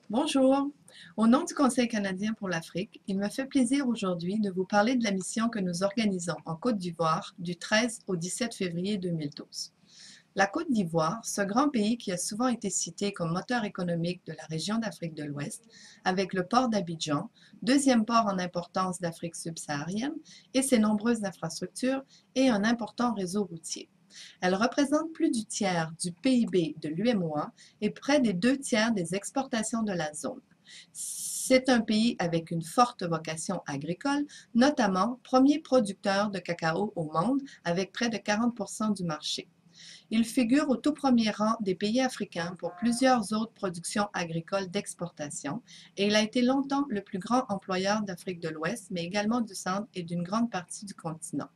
Bonjour. Au nom du Conseil canadien pour l'Afrique, il me fait plaisir aujourd'hui de vous parler de la mission que nous organisons en Côte d'Ivoire du 13 au 17 février 2012. La Côte d'Ivoire, ce grand pays qui a souvent été cité comme moteur économique de la région d'Afrique de l'Ouest, avec le port d'Abidjan, deuxième port en importance d'Afrique subsaharienne, et ses nombreuses infrastructures et un important réseau routier. Elle représente plus du tiers du PIB de l'UMOA et près des 2 tiers des exportations de la zone. C'est un pays avec une forte vocation agricole, notamment premier producteur de cacao au monde avec près de 40% du marché. Il figure au tout premier rang des pays africains pour plusieurs autres productions agricoles d'exportation et il a été longtemps le plus grand employeur d'Afrique de l'Ouest, mais également du centre et d'une grande partie du continent.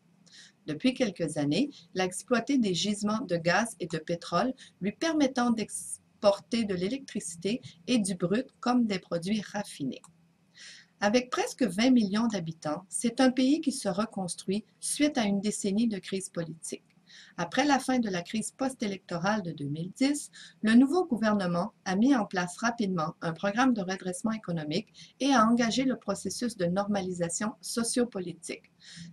Depuis quelques années, il a exploité des gisements de gaz et de pétrole lui permettant d'exporter de l'électricité et du brut comme des produits raffinés. Avec presque 20 millions d'habitants, c'est un pays qui se reconstruit suite à une décennie de crise politique. Après la fin de la crise post-électorale de 2010, le nouveau gouvernement a mis en place rapidement un programme de redressement économique et a engagé le processus de normalisation sociopolitique.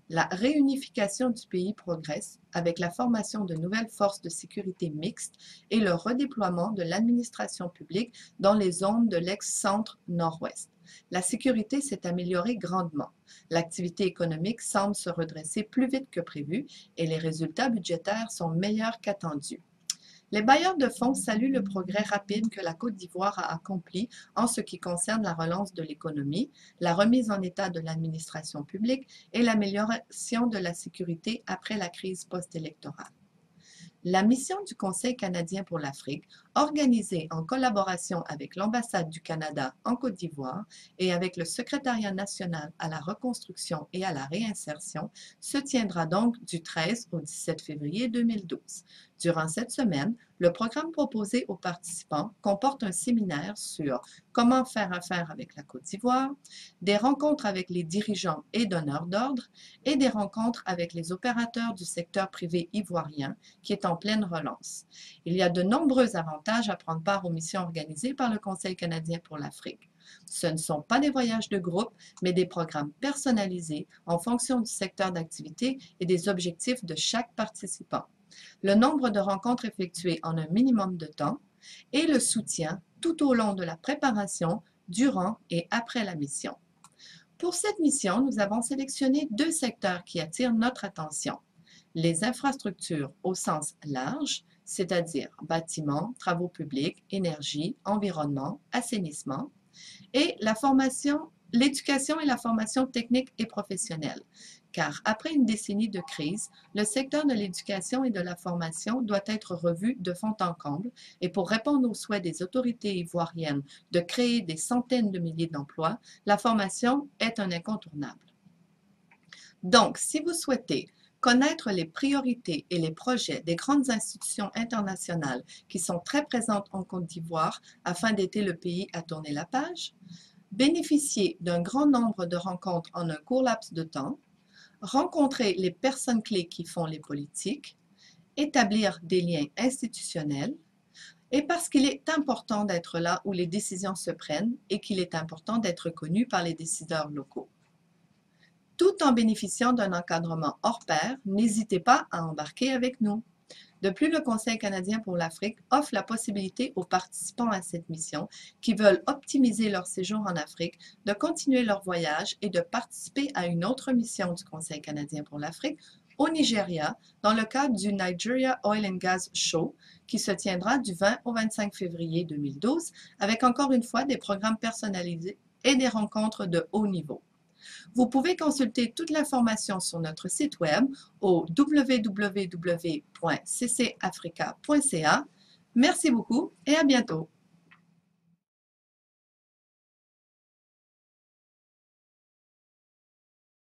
La réunification du pays progresse avec la formation de nouvelles forces de sécurité mixtes et le redéploiement de l'administration publique dans les zones de l'ex-centre nord-ouest. La sécurité s'est améliorée grandement. L'activité économique semble se redresser plus vite que prévu et les résultats budgétaires sont meilleurs qu'attendus. Les bailleurs de fonds saluent le progrès rapide que la Côte d'Ivoire a accompli en ce qui concerne la relance de l'économie, la remise en état de l'administration publique et l'amélioration de la sécurité après la crise post-électorale. La mission du Conseil canadien pour l'Afrique, organisée en collaboration avec l'ambassade du Canada en Côte d'Ivoire et avec le Secrétariat national à la reconstruction et à la réinsertion, se tiendra donc du 13 au 17 février 2012. Durant cette semaine, le programme proposé aux participants comporte un séminaire sur comment faire affaire avec la Côte d'Ivoire, des rencontres avec les dirigeants et donneurs d'ordre et des rencontres avec les opérateurs du secteur privé ivoirien qui est en pleine relance. Il y a de nombreux avantages à prendre part aux missions organisées par le Conseil canadien pour l'Afrique. Ce ne sont pas des voyages de groupe, mais des programmes personnalisés en fonction du secteur d'activité et des objectifs de chaque participant. Le nombre de rencontres effectuées en un minimum de temps et le soutien tout au long de la préparation, durant et après la mission. Pour cette mission, nous avons sélectionné 2 secteurs qui attirent notre attention. Les infrastructures au sens large, c'est-à-dire bâtiments, travaux publics, énergie, environnement, assainissement, et l'éducation et la formation technique et professionnelle. Car après une décennie de crise, le secteur de l'éducation et de la formation doit être revu de fond en comble et pour répondre aux souhaits des autorités ivoiriennes de créer des centaines de milliers d'emplois, la formation est un incontournable. Donc, si vous souhaitez connaître les priorités et les projets des grandes institutions internationales qui sont très présentes en Côte d'Ivoire afin d'aider le pays à tourner la page, bénéficier d'un grand nombre de rencontres en un court laps de temps, rencontrer les personnes clés qui font les politiques, établir des liens institutionnels, et parce qu'il est important d'être là où les décisions se prennent et qu'il est important d'être connu par les décideurs locaux. Tout en bénéficiant d'un encadrement hors pair, n'hésitez pas à embarquer avec nous. De plus, le Conseil canadien pour l'Afrique offre la possibilité aux participants à cette mission qui veulent optimiser leur séjour en Afrique de continuer leur voyage et de participer à une autre mission du Conseil canadien pour l'Afrique au Nigeria dans le cadre du Nigeria Oil and Gas Show qui se tiendra du 20 au 25 février 2012 avec encore une fois des programmes personnalisés et des rencontres de haut niveau. Vous pouvez consulter toute l'information sur notre site web au www.ccafrica.ca. Merci beaucoup et à bientôt.